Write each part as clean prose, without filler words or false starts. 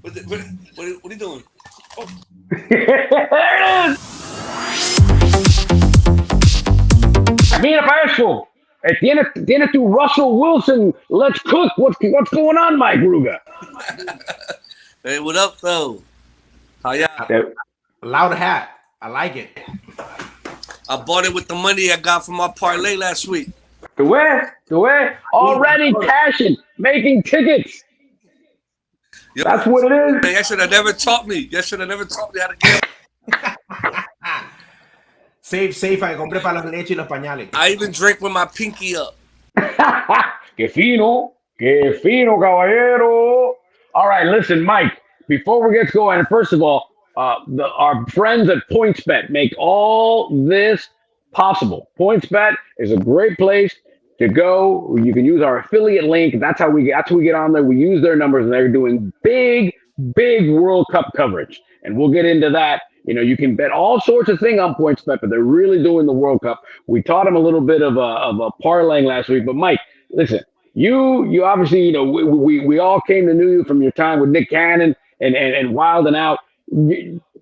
What are you doing? Oh. There it is. Mira para eso. Tiene tu Russell Wilson. Let's cook. What's going on, Mike Ruga? Hey, what up, though? How y'all? Loud hat. I like it. I bought it with the money I got from my parlay last week. The way. Already cashing, making tickets. Yo, that's what it is. Man, you should have never taught me. You should have never taught me how to gamble. Safe. I compré para las leche y los pañales. I even drink with my pinky up. Qué fino, caballero. All right, listen, Mike, before we get going, first of all, our friends at PointsBet make all this possible. PointsBet is a great place to go. You can use our affiliate link. That's how we get on there. We use their numbers, and they're doing big World Cup coverage. And we'll get into that. You know, you can bet all sorts of things on PointsBet, but they're really doing the World Cup. We taught them a little bit of a parlaying last week. But Mike, listen, you obviously, you know, we all came to know you from your time with Nick Cannon and Wild and Out.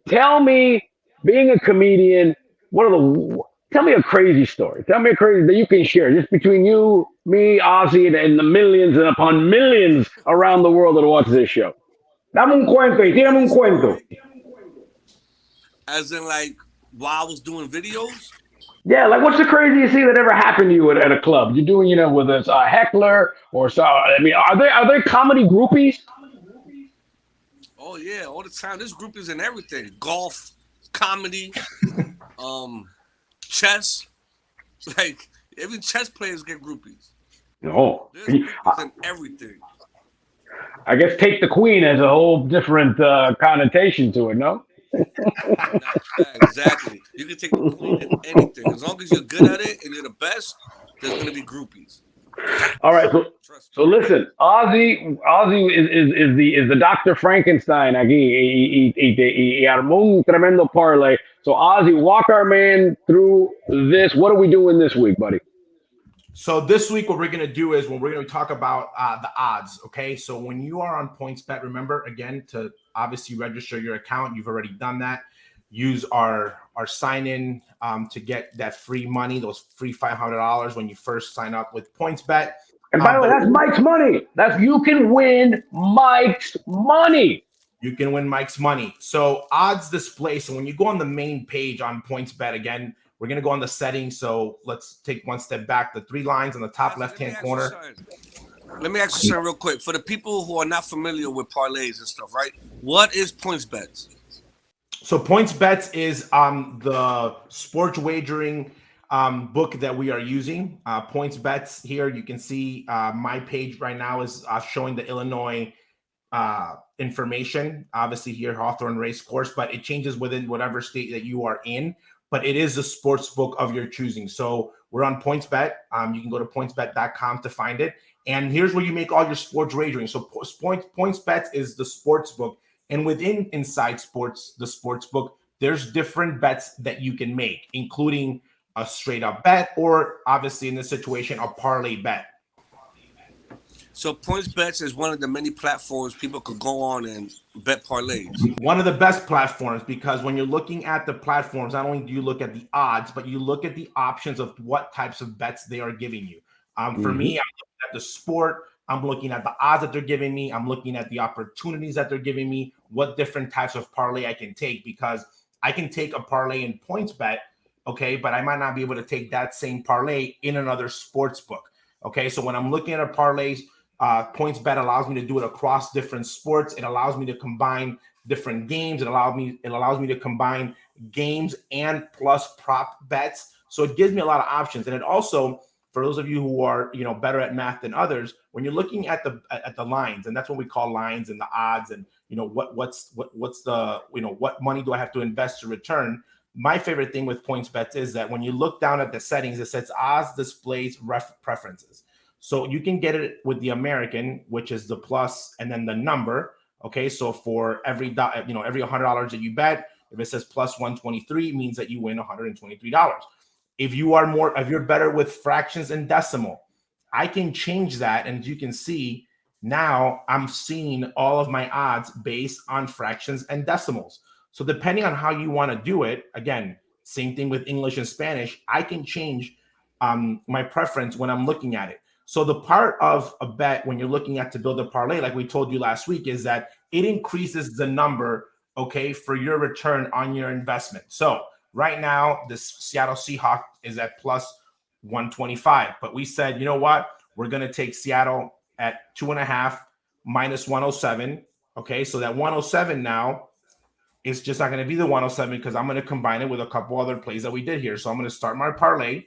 Tell me, being a comedian, tell me a crazy story. Tell me a crazy that you can share just between you, me, Ozzie, and the millions and upon millions around the world that watch this show. Dame un cuento y tírame un cuento. As in, like, while I was doing videos? Yeah, like what's the craziest thing that ever happened to you at a club? You're doing, you know, with a heckler or so. I mean, are there comedy groupies? Oh yeah, all the time. There's groupies in everything: golf, comedy, chess. Like even chess players get groupies. No, There's groupies in everything. I guess take the queen has a whole different connotation to it. No. Exactly. You can take the queen in anything. As long as you're good at it and you're the best, there's gonna be groupies. All right, so listen, Ozzie is the Dr. Frankenstein aquí y armó un tremendo parlay. So Ozzie, walk our man through this. What are we doing this week, buddy? So this week, what we're going to do is we're going to talk about the odds. Okay. So when you are on PointsBet, remember again to obviously register your account. You've already done that. Use our sign in to get that free money, those free $500 when you first sign up with PointsBet. And by the way, that's Mike's money. You can win Mike's money. You can win Mike's money. So odds display. So when you go on the main page on PointsBet, again, we're going to go on the settings. So let's take one step back. The three lines on the top left-hand corner. Let me ask you something real quick. For the people who are not familiar with parlays and stuff, right? What is PointsBet? So PointsBet is the sports wagering book that we are using. PointsBet here, you can see my page right now is showing the Illinois information. Obviously here, Hawthorne Race Course, but it changes within whatever state that you are in. But it is the sports book of your choosing. So we're on PointsBet. You can go to pointsbet.com to find it. And here's where you make all your sports wagering. So PointsBet is the sports book. And inside sports, the sports book, there's different bets that you can make, including a straight up bet or obviously in this situation, a parlay bet. So PointsBet is one of the many platforms people could go on and bet parlays. One of the best platforms, because when you're looking at the platforms, not only do you look at the odds, but you look at the options of what types of bets they are giving you. For me, I'm looking at the sport. I'm looking at the odds that they're giving me. I'm looking at the opportunities that they're giving me, what different types of parlay I can take, because I can take a parlay in PointsBet, okay, but I might not be able to take that same parlay in another sports book, okay? So when I'm looking at a parlays, PointsBet allows me to do it across different sports. It allows me to combine different games. It allows me to combine games and plus prop bets. So it gives me a lot of options. And it also, for those of you who are, you know, better at math than others, when you're looking at the lines, and that's what we call lines and the odds, and you know what's the, you know, what money do I have to invest to return? My favorite thing with PointsBet is that when you look down at the settings, it says odds displays preferences. So you can get it with the American, which is the plus and then the number. Okay, so for every $100 that you bet, if it says plus 123, it means that you win $123. If you're better with fractions and decimal, I can change that, and you can see Now I'm seeing all of my odds based on fractions and decimals. So depending on how you want to do it, again, same thing with English and Spanish, I can change my preference when I'm looking at it. So the part of a bet when you're looking at to build a parlay, like we told you last week, is that it increases the number, okay, for your return on your investment. So right now, this Seattle Seahawks is at plus 125, but we said, you know what? We're going to take Seattle at 2.5 minus 107. Okay, so that 107 now is just not going to be the 107 because I'm going to combine it with a couple other plays that we did here. So I'm going to start my parlay.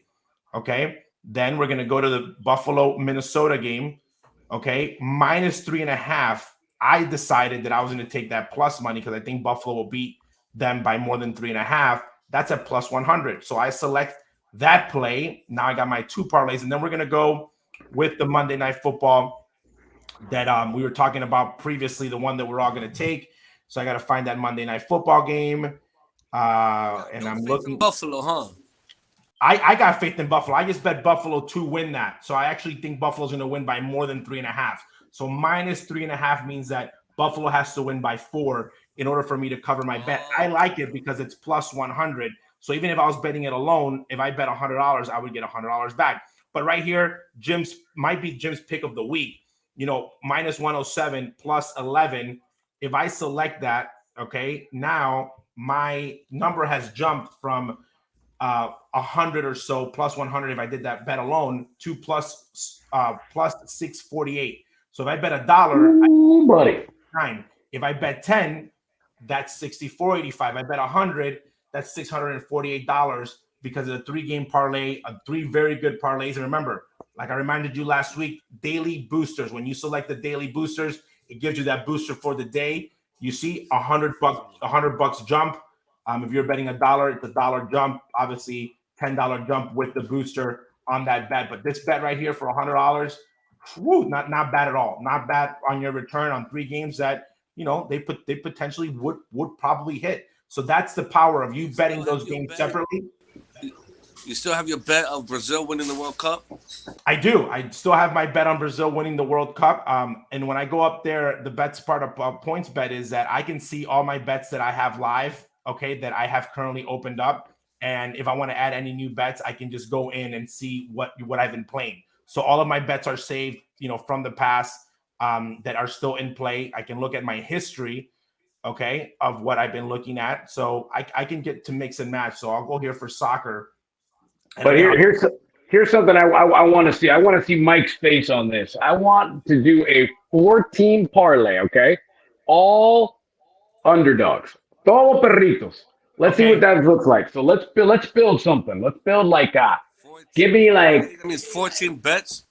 Okay, then we're going to go to the Buffalo Minnesota game. Okay, minus 3.5. I decided that I was going to take that plus money because I think Buffalo will beat them by more than 3.5. That's at plus 100. So I select that play. Now I got my two parlays, and then we're going to go with the Monday Night Football that we were talking about previously, the one that we're all going to take. So I got to find that Monday Night Football game. And I'm looking. Buffalo, huh? I got faith in Buffalo. I just bet Buffalo to win that. So I actually think Buffalo's going to win by more than 3.5. So minus 3.5 means that Buffalo has to win by 4 in order for me to cover my bet. I like it because it's plus 100. So even if I was betting it alone, if I bet $100, I would get $100 back. But right here, Jim's might be Jim's pick of the week. You know, minus 107 plus 11. If I select that, okay, now my number has jumped from 100 or so plus 100 if I did that bet alone to plus 648. So if I bet $1, buddy. 9. If I bet 10, that's 64.85. I bet 100, that's $648 because of the 3-game parlay, 3 very good parlays. And remember, like I reminded you last week, daily boosters. When you select the daily boosters, it gives you that booster for the day. You see $100 jump. If you're betting $1, it's $1 jump. Obviously, $10 jump with the booster on that bet. But this bet right here for $100, whoo, not bad at all. Not bad on your return on 3 games that they potentially would probably hit. So that's the power of you betting those games separately. You still have your bet of Brazil winning the World Cup? I do. I still have my bet on Brazil winning the World Cup. And when I go up there, the bets part of points bet is that I can see all my bets that I have live, okay, that I have currently opened up. And if I want to add any new bets, I can just go in and see what I've been playing. So all of my bets are saved, from the past that are still in play. I can look at my history, okay, of what I've been looking at. So I can get to mix and match. So I'll go here for soccer. But here's something I want to see. I want to see Mike's face on this. I want to do a 4-team parlay, okay? All underdogs. Todo perritos. Let's see what that looks like. So let's build something. Let's build like give me like that means 14 bets.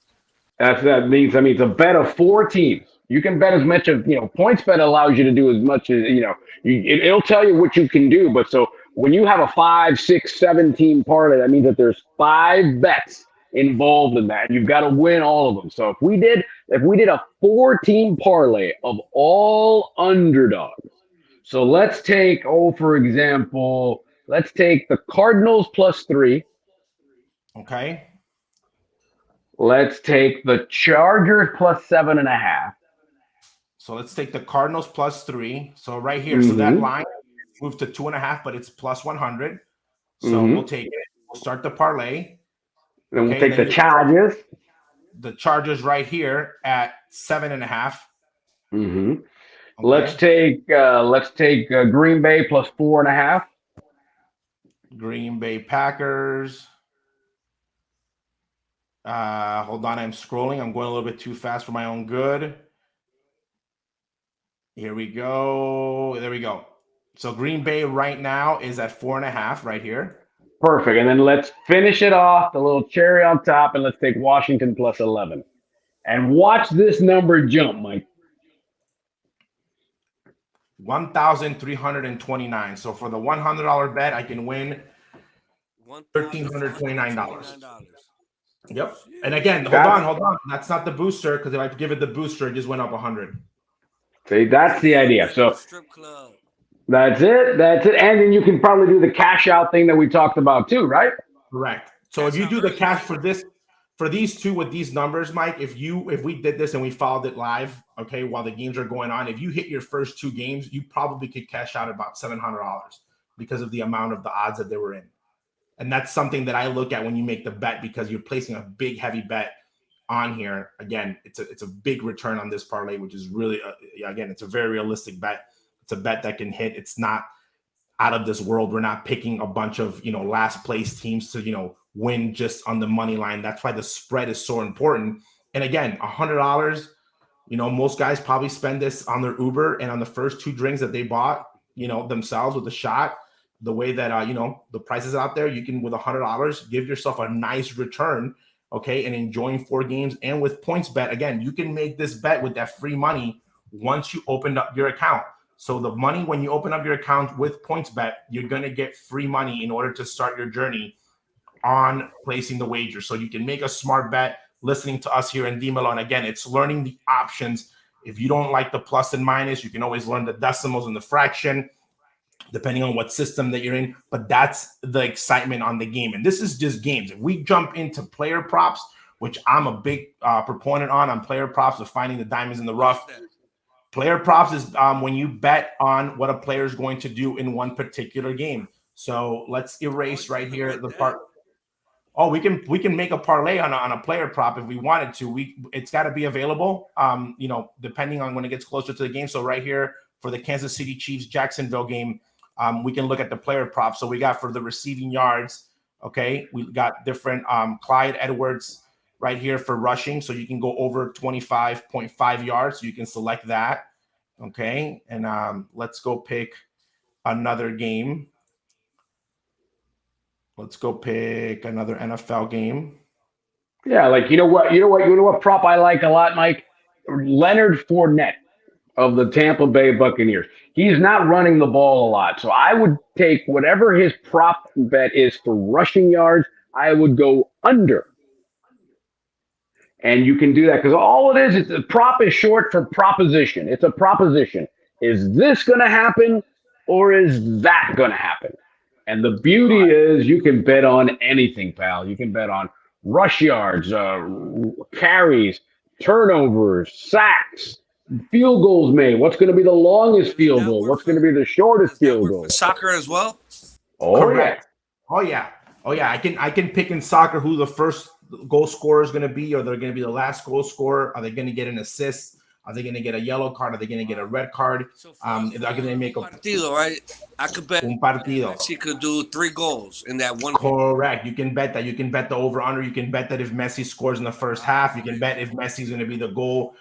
That means it's a bet of 4 teams. You can bet as much as points bet allows you to do as much as it'll tell you what you can do. But so when you have a 5, 6, 7 team parlay, that means that there's 5 bets involved in that. You've got to win all of them. So if we did a 4-team parlay of all underdogs. So let's take, for example, let's take the Cardinals plus 3. Okay. Let's take the Chargers plus 7.5. So let's take the Cardinals plus 3. So right here, so that line moved to 2.5, but it's plus 100. So we'll take it. We'll start the parlay. Then we'll take the Chargers. The Chargers right here at 7.5. Mm-hmm. Okay. Let's take Green Bay plus 4.5. Green Bay Packers. Hold on, I'm scrolling. I'm going a little bit too fast for my own good. Here we go. There we go. So Green Bay right now is at 4.5 right here. Perfect. And then let's finish it off, the little cherry on top, and let's take Washington plus 11. And watch this number jump, Mike. 1,329. So for the $100 bet, I can win $1,329. Yep. And again, hold on. That's not the booster, because if I give it the booster, it just went up 100. See, that's the idea. So that's it. And then you can probably do the cash out thing that we talked about too, right? Correct. So if you do the cash for this for these two with these numbers, Mike, if we did this and we followed it live, okay, while the games are going on, if you hit your first 2 games, you probably could cash out about $700 because of the amount of the odds that they were in. And that's something that I look at when you make the bet, because you're placing a big, heavy bet on here. Again, it's a big return on this parlay, which is really, again, it's a very realistic bet. It's a bet that can hit. It's not out of this world. We're not picking a bunch of, last place teams to, win just on the money line. That's why the spread is so important. And again, $100, most guys probably spend this on their Uber and on the first 2 drinks that they bought, themselves with a shot. The way that, the prices out there, you can, with $100, give yourself a nice return, okay, and enjoying 4 games. And with PointsBet, again, you can make this bet with that free money once you opened up your account. So the money, when you open up your account with PointsBet, you're going to get free money in order to start your journey on placing the wager. So you can make a smart bet listening to us here in Dimelooo. And again, it's learning the options. If you don't like the plus and minus, you can always learn the decimals and the fraction, depending on what system that you're in. But that's the excitement on the game. And this is just games. If we jump into player props, which I'm a big proponent on player props of finding the diamonds in the rough. Player props is when you bet on what a player is going to do in one particular game. So let's erase right here the part. Oh, we can make a parlay on a player prop if we wanted to. It's got to be available, depending on when it gets closer to the game. So right here for the Kansas City Chiefs Jacksonville game, we can look at the player prop. So we got for the receiving yards, okay, we got different Clyde Edwards right here for rushing. So you can go over 25.5 yards. So you can select that, okay, and let's go pick another game. Let's go pick another NFL game. Yeah, like you know what prop I like a lot, Mike? Leonard Fournette of the Tampa Bay Buccaneers. He's not running the ball a lot, so I would take whatever his prop bet is for rushing yards. I would go under, and you can do that because all it is a prop is short for proposition. It's a proposition. Is this going to happen, or is that going to happen? And the beauty is you can bet on anything, pal. You can bet on rush yards, carries, turnovers, sacks, field goals made. What's going to be the longest field goal? What's going to be the shortest field goal? Soccer as well? Oh, correct. Yeah. Oh, yeah. I can pick in soccer who the first goal scorer is going to be, or they're going to be the last goal scorer. Are they going to get an assist? Are they going to get a yellow card? Are they going to get a red card? Are they going to make a partido, right? I could bet un partido. Messi could do 3 goals in that one. Correct. You can bet that. You can bet the over/under. You can bet that if Messi scores in the first half. You can bet if Messi is going to be the goal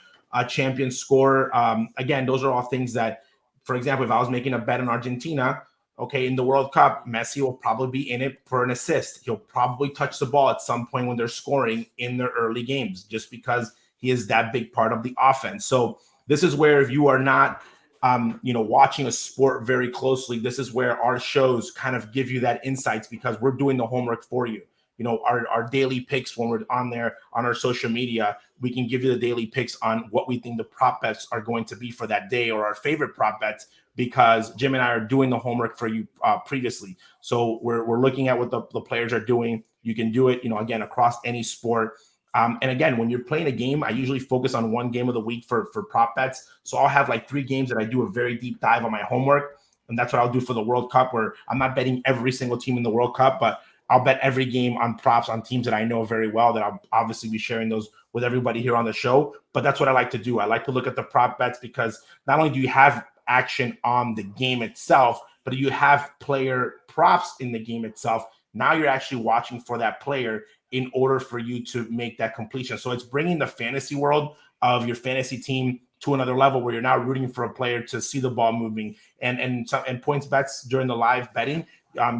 champion scorer. Again, those are all things that, for example, if I was making a bet on Argentina, okay, in the World Cup, Messi will probably be in it for an assist. He'll probably touch the ball at some point when they're scoring in their early games, just because he is that big part of the offense. So this is where, if you are not, watching a sport very closely, this is where our shows kind of give you that insights, because we're doing the homework for you. Our daily picks, when we're on there on our social media, we can give you the daily picks on what we think the prop bets are going to be for that day, or our favorite prop bets, because Jim and I are doing the homework for you previously. So we're looking at what the players are doing. You can do it, again, across any sport. And again, when you're playing a game, I usually focus on one game of the week for prop bets. So I'll have like 3 games that I do a very deep dive on my homework. And that's what I'll do for the World Cup, where I'm not betting every single team in the World Cup, but I'll bet every game on props on teams that I know very well, that I'll obviously be sharing those with everybody here on the show. But that's what I like to do. I like to look at the prop bets, because not only do you have action on the game itself, but you have player props in the game itself. Now you're actually watching for that player in order for you to make that completion. So it's bringing the fantasy world of your fantasy team to another level, where you're now rooting for a player to see the ball moving. And points bets during the live betting,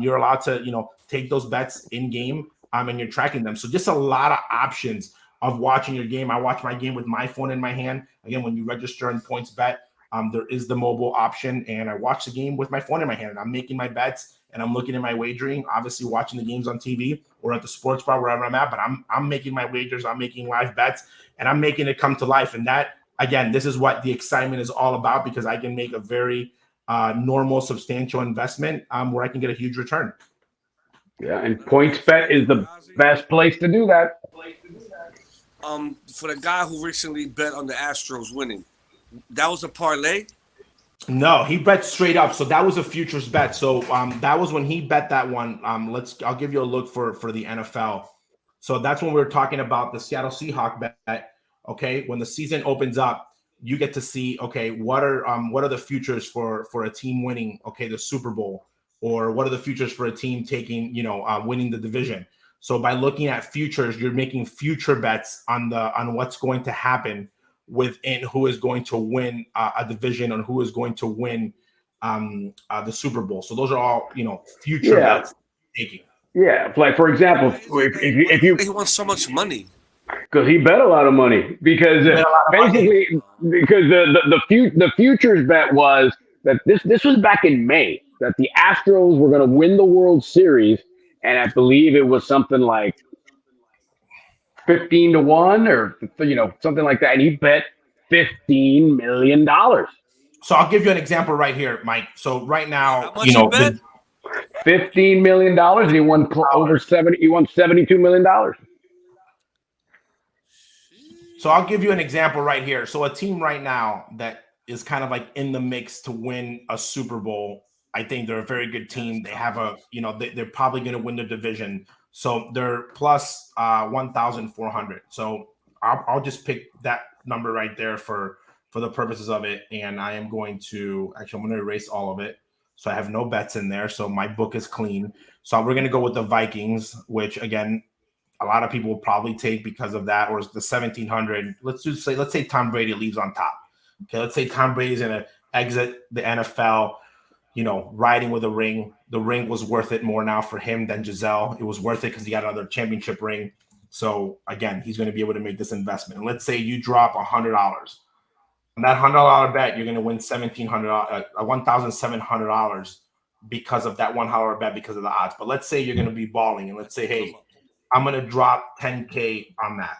you're allowed to take those bets in game, and you're tracking them. So just a lot of options of watching your game. I watch my game with my phone in my hand. Again, when you register in PointsBet, there is the mobile option, and I watch the game with my phone in my hand, and I'm making my bets, and I'm looking at my wagering, obviously watching the games on TV or at the sports bar, wherever I'm at, but I'm making my wagers, I'm making live bets, and I'm making it come to life. And that, again, this is what the excitement is all about, because I can make a very normal, substantial investment where I can get a huge return. Yeah, and PointsBet is the best place to do that. for the guy who recently bet on the Astros winning, that was a parlay. No, he bet straight up. So that was a futures bet. So that was when he bet that one. I'll give you a look for the NFL. So that's when we were talking about the Seattle Seahawks bet. Okay, when the season opens up, you get to see, okay, what are the futures for a team winning, okay, the Super Bowl, or what are the futures for a team taking, winning the division. So by looking at futures, you're making future bets on what's going to happen within who is going to win a division and who is going to win the Super Bowl. So those are all future bets taking. Yeah, like for example, Why if is it you that he wants so much money? because he bet a lot of money because basically because the futures bet was that this was back in May that the Astros were going to win the World Series, and I believe it was something like 15 to 1 or something like that, and he bet $15 million. So I'll give you an example right here, Mike. So right now, How much he bet? $15 million, and he won over 70. He won $72 million. So I'll give you an example right here. So a team right now that is kind of like in the mix to win a Super Bowl. I think they're a very good team. They have they're probably going to win the division. So they're plus 1,400. So I'll just pick that number right there for the purposes of it. And I am going to I'm going to erase all of it. So I have no bets in there. So my book is clean. So we're going to go with the Vikings, which again, a lot of people will probably take because of that, or the 1,700. Let's say Tom Brady leaves on top. Okay, let's say Tom Brady's going to exit the NFL, riding with a ring. The ring was worth it more now for him than Giselle. It was worth it because he got another championship ring. So again, he's going to be able to make this investment. And let's say you drop $100. On that $100 bet, you're going to win $1,700 because of that $100 bet because of the odds. But let's say you're going to be balling, and let's say, hey, I'm going to drop $10K on that.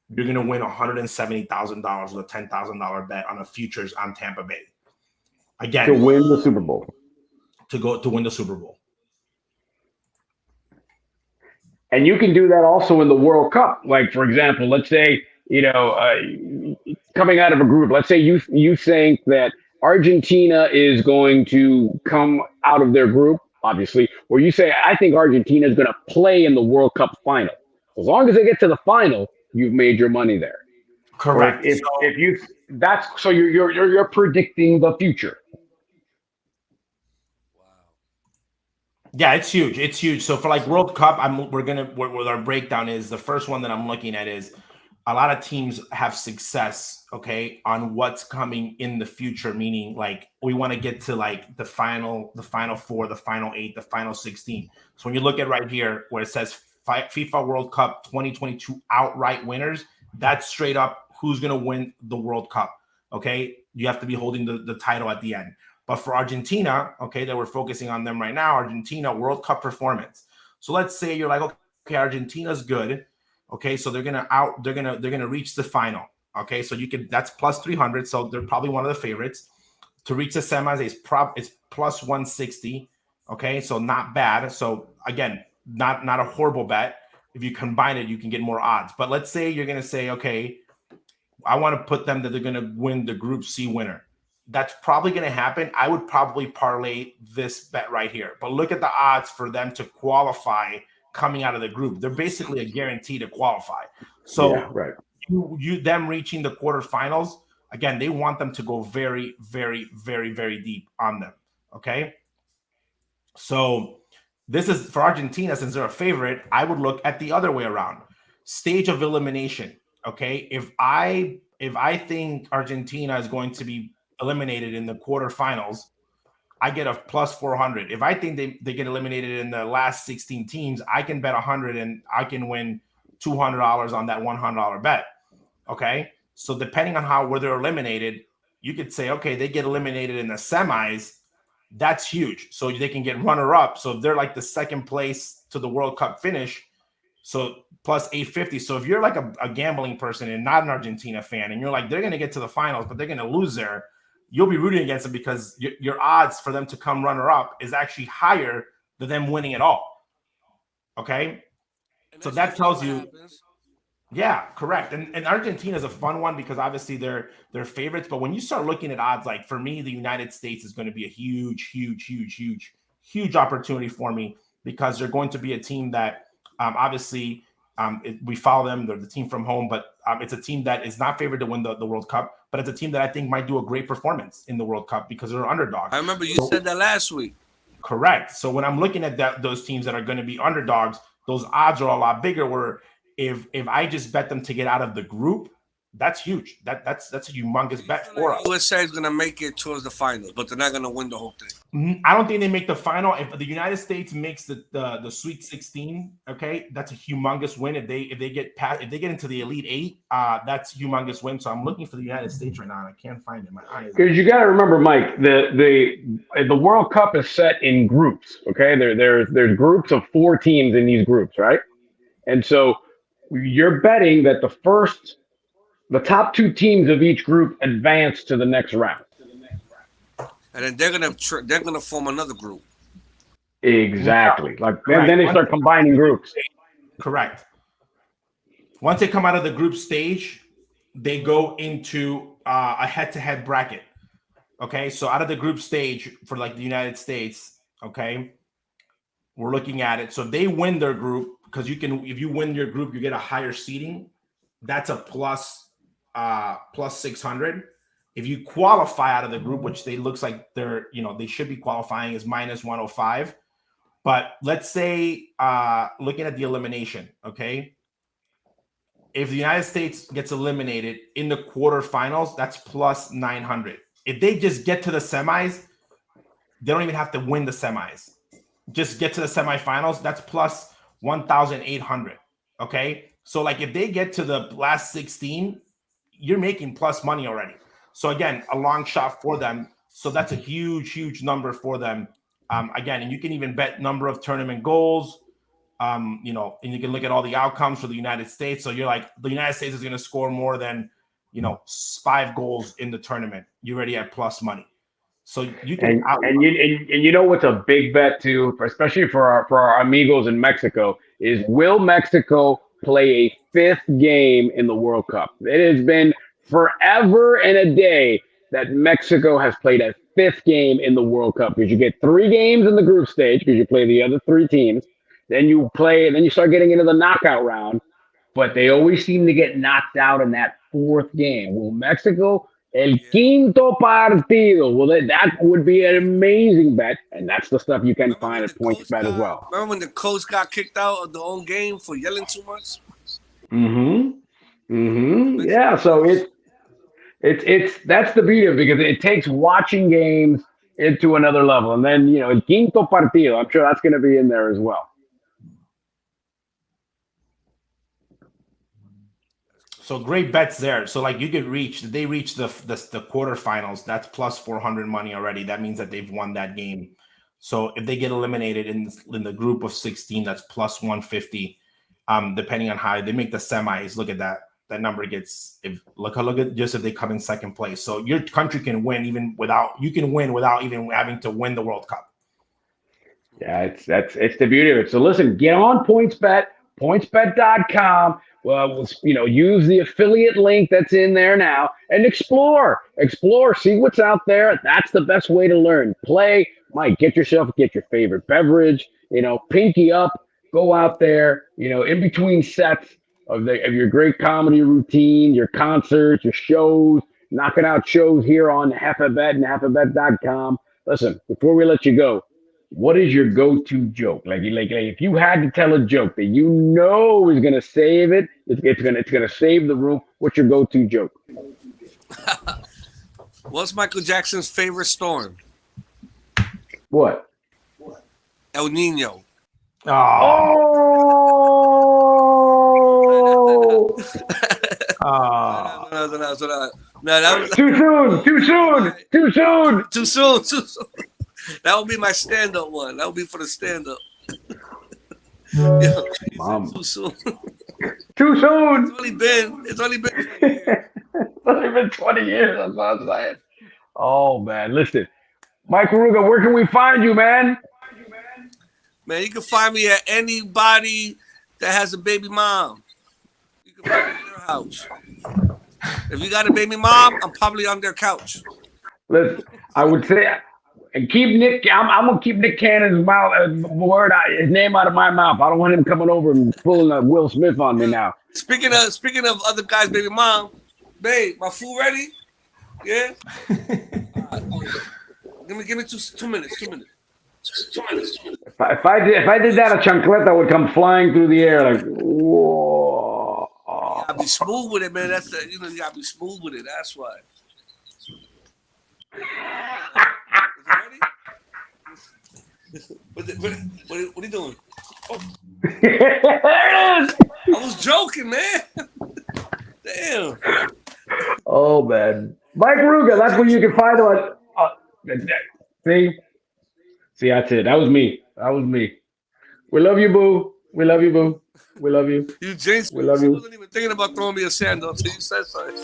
You're going to win $170,000 with a $10,000 bet on the futures on Tampa Bay. Again, to win the Super Bowl. To win the Super Bowl. And you can do that also in the World Cup. Like, for example, let's say, coming out of a group, let's say you think that Argentina is going to come out of their group, obviously, or you say, I think Argentina is going to play in the World Cup final. As long as they get to the final, you've made your money there. Correct. You're predicting the future. Yeah, it's huge. It's huge. So for like World Cup, what our breakdown is, the first one that I'm looking at is a lot of teams have success, okay, on what's coming in the future, meaning like we want to get to like the final 4, the final 8, the final 16. So when you look at right here where it says FIFA World Cup 2022 outright winners, that's straight up who's going to win the World Cup, okay? You have to be holding the title at the end. But for Argentina, okay, that we're focusing on them right now, Argentina World Cup performance. So let's say you're like, okay, Argentina's good. Okay, so they're gonna reach the final. Okay, so that's plus 300. So they're probably one of the favorites. To reach the semis it's plus 160. Okay, so not bad. So again, not a horrible bet. If you combine it, you can get more odds. But let's say you're gonna say, okay, I want to put them that they're gonna win the Group C winner. That's probably going to happen. I would probably parlay this bet right here. But look at the odds for them to qualify coming out of the group. They're basically a guarantee to qualify. So yeah, right. Them reaching the quarterfinals, again, they want them to go very, very, very, very deep on them. Okay. So this is for Argentina, since they're a favorite, I would look at the other way around. Stage of elimination. Okay. If I think Argentina is going to be eliminated in the quarterfinals, I get a plus 400. If I think they get eliminated in the last 16 teams, I can bet 100 and I can win $200 on that $100 bet. Okay. So depending on where they're eliminated, you could say, okay, they get eliminated in the semis. That's huge. So they can get runner up. So if they're like the second place to the World Cup finish, so plus 850. So if you're like a gambling person and not an Argentina fan, and you're like, they're going to get to the finals, but they're going to lose there, you'll be rooting against them because your odds for them to come runner up is actually higher than them winning it all. Okay. So that tells you. Yeah, correct. And Argentina is a fun one because obviously they're favorites. But when you start looking at odds, like for me, the United States is going to be a huge opportunity for me because they're going to be a team that obviously we follow them. They're the team from home, but it's a team that is not favored to win the World Cup, but it's a team that I think might do a great performance in the World Cup because they're underdogs. I remember you said that last week. Correct. So when I'm looking at those teams that are going to be underdogs, those odds are a lot bigger. Where if I just bet them to get out of the group, that's huge. That's a humongous bet for us. USA is going to make it towards the finals, but they're not going to win the whole thing. I don't think they make the final. If the United States makes the Sweet 16, okay, that's a humongous win. If they get into the Elite Eight, that's a humongous win. So I'm looking for the United States right now, and I can't find it in my eyes. Because you got to remember, Mike, the World Cup is set in groups. Okay, there's groups of 4 teams in these groups, right? And so you're betting that the top 2 teams of each group advance to the next round. And then they're gonna form another group. Exactly. Then they start combining groups. Correct. Once they come out of the group stage, they go into a head-to-head bracket. Okay, so out of the group stage for like the United States, okay, we're looking at it. So they win their group because if you win your group, you get a higher seeding. That's a plus 600. If you qualify out of the group, which looks like they should be qualifying, is minus 105. But let's say looking at the elimination, okay, if the United States gets eliminated in the quarterfinals, that's plus 900. If they just get to the semis, they don't even have to win the semis. Just get to the semifinals, that's plus 1,800. Okay, so like if they get to the last 16, you're making plus money already. So again, a long shot for them. So that's a huge number for them. Again, and you can even bet number of tournament goals. And you can look at all the outcomes for the United States. So you're like, the United States is going to score more than 5 goals in the tournament. You already have plus money. So you can and you know what's a big bet too, especially for our amigos in Mexico, is will Mexico play a 5th game in the World Cup? It has been forever and a day that Mexico has played a 5th game in the World Cup, because you get 3 games in the group stage because you play the other 3 teams. Then you start getting into the knockout round, but they always seem to get knocked out in that 4th game. Will Mexico el quinto partido? Well, that would be an amazing bet, and that's the stuff you can find at PointsBet as well. Remember when the coach got kicked out of the own game for yelling too much? Yeah, so it's that's the beauty of it, because it takes watching games into another level. And then, el quinto partido, I'm sure that's going to be in there as well. So great bets there. So like they reach the quarterfinals, that's plus 400 money already. That means that they've won that game. So if they get eliminated in the group of 16, that's plus 150. Depending on how they make the semis, look at that. That number gets look at just if they come in 2nd place. So your country can win without even having to win the World Cup. Yeah, it's the beauty of it. So listen, get on PointsBet, pointsbet.com. Well, use the affiliate link that's in there now and explore, see what's out there. That's the best way to learn. Play, get your favorite beverage, pinky up, go out there, in between sets of your great comedy routine, your concerts, your shows, knocking out shows here on JefeBet and JefeBet.com. Listen, before we let you go, what is your go-to joke? Like if you had to tell a joke that is going to save it, it's going to save the room, what's your go-to joke? What's Michael Jackson's favorite storm? What? El Nino. Oh! No, that was Too soon. That would be my stand-up one. That would be for the stand-up. Mom. Too soon. Too soon. It's only been 20 years. It's only been 20 years. That's what I'm saying. Oh, man. Listen, Mike Ruga, where can we find you, man? Man, you can find me at anybody that has a baby mom. can find me in their house. If you got a baby mom, I'm probably on their couch. Listen, I would say, and keep Nick. I'm gonna keep Nick Cannon's mouth, his name out of my mouth. I don't want him coming over and pulling a Will Smith on me now. Speaking of other guys' baby mom, babe, my food ready? Yeah. Give me two minutes. 2 minutes. If I did that, a chancleta would come flying through the air like, whoa. You gotta be smooth with it, man. You gotta be smooth with it. That's why. What are you doing? Oh. There it is. I was joking, man. Damn. Oh man, Mike Ruga. That's where you can find him. See, that's it. That was me. We love you, boo. We love you, boo. We love you. You jinxed me. We love you. I wasn't even thinking about throwing me a sandal until you said something.